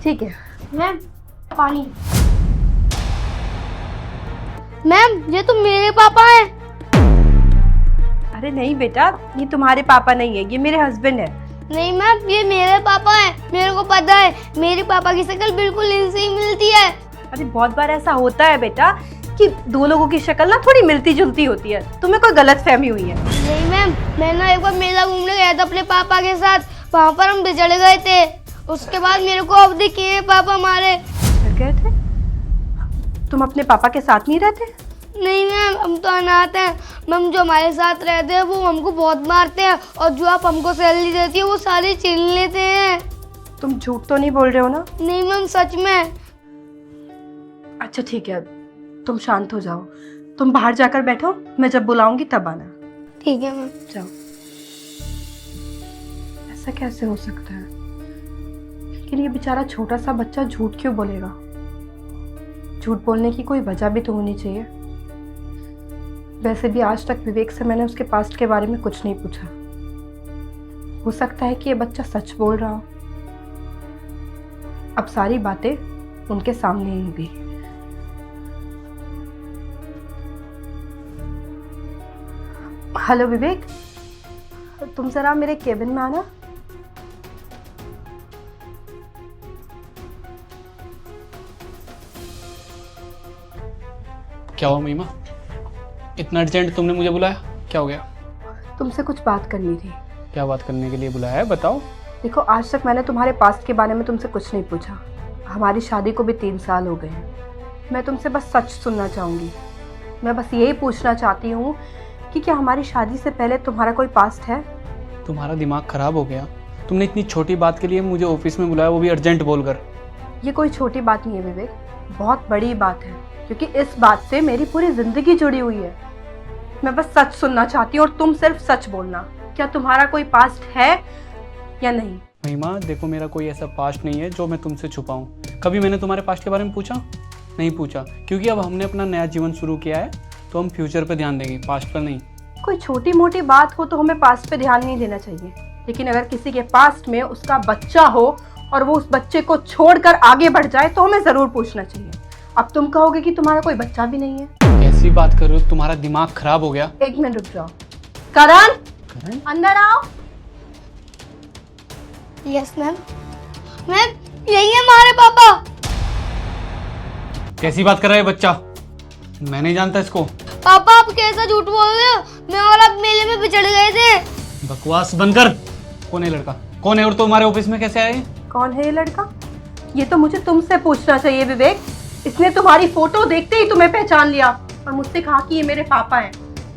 ठीक है। मैम पानी। मैम ये तो मेरे पापा हैं। अरे नहीं बेटा, ये तुम्हारे पापा नहीं है, ये मेरे हस्बैंड है। नहीं मैम ये मेरे पापा हैं, मेरे को पता है। मेरे पापा की शक्ल बिल्कुल इनसे ही मिलती है। अरे बहुत बार ऐसा होता है बेटा कि दो लोगों की शक्ल ना थोड़ी मिलती जुलती होती है, तुम्हें कोई गलतफहमी हुई है। नहीं मैम, मैं ना एक बार मेला घूमने गया था अपने पापा के साथ, वहाँ पर हम बिछड़ गए थे। उसके बाद मेरे को अब दिखे पापा हमारे। डर गए थे? तुम अपने पापा के साथ नहीं रहते? नहीं मैम, हम तो अनाथ हैं। मैम जो हमारे साथ रहते हैं वो हमको बहुत मारते हैं, और जो आप हमको सैलरी देती है वो सारी छीन लेते हैं। तुम झूठ तो नहीं बोल रहे हो ना? नहीं मैम सच में। अच्छा ठीक है, तुम शांत हो जाओ, तुम बाहर जाकर बैठो, मैं जब बुलाऊंगी तब आना। ठीक है मैम। जाओ। ऐसा कैसे हो सकता है? लेकिन ये बेचारा छोटा सा बच्चा झूठ क्यों बोलेगा? झूठ बोलने की कोई वजह भी तो होनी चाहिए। वैसे भी आज तक विवेक से मैंने उसके पास्ट के बारे में कुछ नहीं पूछा। हो सकता है कि ये बच्चा सच बोल रहा हो। अब सारी बातें उनके सामने ही होगी। हेलो विवेक, तुम जरा मेरे केबिन में आना। क्या हुआ महिमा, इतना अर्जेंट तुमने मुझे बुलाया? क्या हो गया? तुमसे कुछ बात करनी थी। क्या बात करने के लिए बुलाया है, बताओ। देखो आज तक मैंने तुम्हारे पास्ट के बारे में तुमसे कुछ नहीं पूछा। हमारी शादी को भी 3 साल हो गए हैं। मैं तुमसे बस सच सुनना चाहूँगी। मैं बस यही पूछना चाहती हूँ कि क्या हमारी शादी से पहले तुम्हारा कोई पास्ट है? तुम्हारा दिमाग खराब हो गया? तुमने इतनी छोटी बात के लिए मुझे ऑफिस में बुलाया, वो भी अर्जेंट बोलकर। ये कोई छोटी बात नहीं है विवेक, बहुत बड़ी बात है, क्योंकि इस बात से मेरी पूरी जिंदगी जुड़ी हुई है। मैं बस सच सुनना चाहती हूँ और तुम सिर्फ सच बोलना। क्या तुम्हारा कोई पास्ट है या नहीं? महिमा देखो, मेरा कोई ऐसा पास्ट नहीं है जो मैं तुमसे छुपाऊं। कभी मैंने तुम्हारे पास्ट के बारे में पूछा? नहीं पूछा, क्योंकि अब हमने अपना नया जीवन शुरू किया है, तो हम फ्यूचर पर ध्यान देंगे, पास्ट पर नहीं। कोई छोटी मोटी बात हो तो हमें पास्ट पे ध्यान नहीं देना चाहिए, लेकिन अगर किसी के पास्ट में उसका बच्चा हो और वो उस बच्चे को छोड़कर आगे बढ़ जाए तो हमें जरूर पूछना चाहिए। अब तुम कहोगे कि तुम्हारा कोई बच्चा भी नहीं है। कैसी बात कर रहे हो? तुम्हारा दिमाग खराब हो गया। 1 मिनट रुक जाओ। करण, करण? अंदर आओ। Yes ma'am. मैम यही है हमारे पापा। कैसी बात कर रहा है बच्चा? मैं नहीं जानता इसको। पापा आप कैसा झूठ बोल रहे हो? मैं और आप मेले में बिछड़ गए थे। बकवास बंद कर। कौन है लड़का? कौन है और तुम्हारे ऑफिस में कैसे आए? कौन है ये लड़का? ये तो मुझे तुमसे पूछना चाहिए विवेक। इसने तुम्हारी फोटो देखते ही तुम्हें पहचान लिया और मुझसे कहा कि ये मेरे पापा हैं।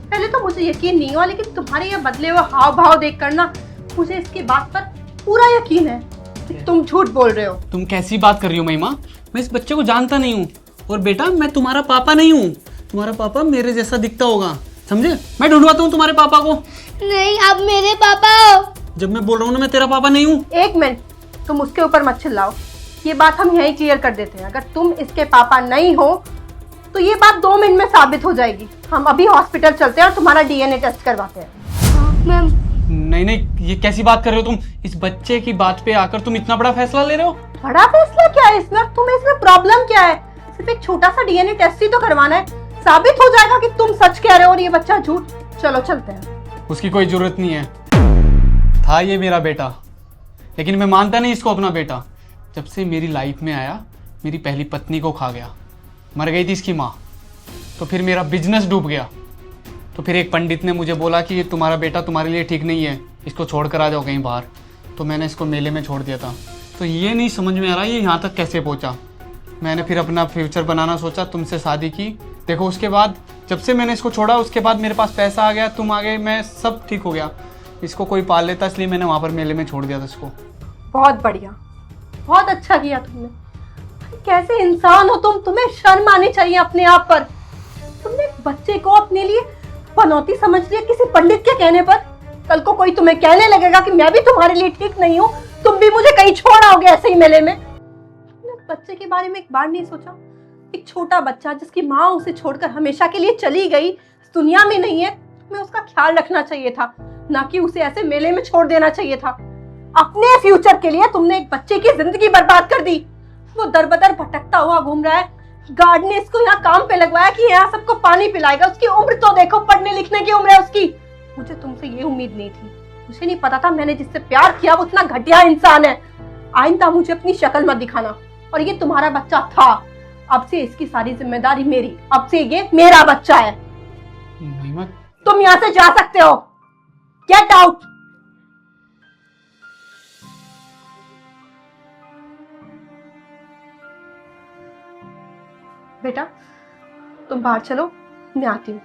पहले तो मुझे यकीन नहीं हुआ, लेकिन तुम्हारे ये बदले हुए हाव भाव देख कर ना मुझे इसकी बात पर पूरा यकीन है कि तुम झूठ बोल रहे हो। तुम कैसी बात कर रही हो महिमा? मैं इस बच्चे को जानता नहीं हूँ, और बेटा मैं तुम्हारा पापा नहीं हूँ। तुम्हारा पापा मेरे जैसा दिखता होगा, समझे? मैं ढूंढवाता हूँ तुम्हारे पापा को। नहीं आप मेरे पापा हो। जब मैं बोल रहा हूँ ना मैं तेरा पापा नहीं हूँ। 1 मिनट, तुम उसके ऊपर मत चिल्लाओ। ये बात हम यही क्लियर कर देते हैं। अगर तुम इसके पापा नहीं हो तो ये बात 2 मिनट में साबित हो जाएगी। हम अभी हॉस्पिटल चलते हैं और तुम्हारा डीएनए टेस्ट करवाते हैं। मैम नहीं नहीं, ये कैसी बात कर रहे हो तुम? इस बच्चे की बात पे आकर तुम इतना बड़ा फैसला ले रहे हो? बड़ा फैसला क्या है इसमें? तुम्हें इसमें प्रॉब्लम क्या है? सिर्फ एक छोटा सा डीएनए टेस्ट ही तो करवाना है, साबित हो जाएगा कि तुम सच कह रहे हो और ये बच्चा झूठ। चलो चलते हैं। उसकी कोई जरूरत नहीं है। था ये मेरा बेटा, लेकिन मैं मानता नहीं इसको अपना बेटा। जब से मेरी लाइफ में आया, मेरी पहली पत्नी को खा गया, मर गई थी इसकी माँ, तो फिर मेरा बिजनेस डूब गया। तो फिर एक पंडित ने मुझे बोला कि ये तुम्हारा बेटा तुम्हारे लिए ठीक नहीं है, इसको छोड़ कर आ जाओ कहीं बाहर। तो मैंने इसको मेले में छोड़ दिया था। तो ये नहीं समझ में आ रहा ये यहाँ तक कैसे पहुँचा। मैंने फिर अपना फ्यूचर बनाना सोचा, तुमसे शादी की। देखो उसके बाद जब से मैंने इसको छोड़ा, उसके बाद मेरे पास पैसा आ गया, तुम आ गए, मैं सब ठीक हो गया। इसको कोई पाल लेता, इसलिए मैंने वहाँ पर मेले में छोड़ दिया था इसको। बहुत बढ़िया, बहुत अच्छा किया तुमने। कैसे इंसान हो तुम? तुम्हें शर्म आनी चाहिए अपने आप पर। तुमने एक बच्चे को अपने लिए पनौती समझ लिया किसी पंडित के कहने पर। कल को कोई तुम्हें कहने लगेगा कि मैं भी तुम्हारे लिए ठीक नहीं हूँ, तुम भी मुझे कहीं छोड़ आओगे ऐसे ही मेले में। तुमने बच्चे के बारे में एक बार नहीं सोचा? एक छोटा बच्चा जिसकी माँ उसे छोड़कर हमेशा के लिए चली गई, इस दुनिया में नहीं है। तुम्हें उसका ख्याल रखना चाहिए था, ना कि उसे ऐसे मेले में छोड़ देना चाहिए था। अपने फ्यूचर के लिए तुमने एक बच्चे की जिंदगी बर्बाद कर दी। वो दर बदर भटकता हुआ घूम रहा है। गार्ड ने इसको यहाँ काम पे लगवाया कि यहाँ सबको पानी पिलाएगा। उसकी उम्र तो देखो, पढ़ने लिखने की उम्र है उसकी। मुझे तुमसे ये उम्मीद नहीं थी। मुझे नहीं पता था मैंने जिससे प्यार किया वो उतना घटिया इंसान है। आइंदा मुझे अपनी शक्ल मत दिखाना। और ये तुम्हारा बच्चा था, अब से इसकी सारी जिम्मेदारी मेरी। अब से ये मेरा बच्चा है। महिमा, तुम यहाँ से जा सकते हो। Get out. बेटा तुम बाहर चलो, मैं आती हूँ।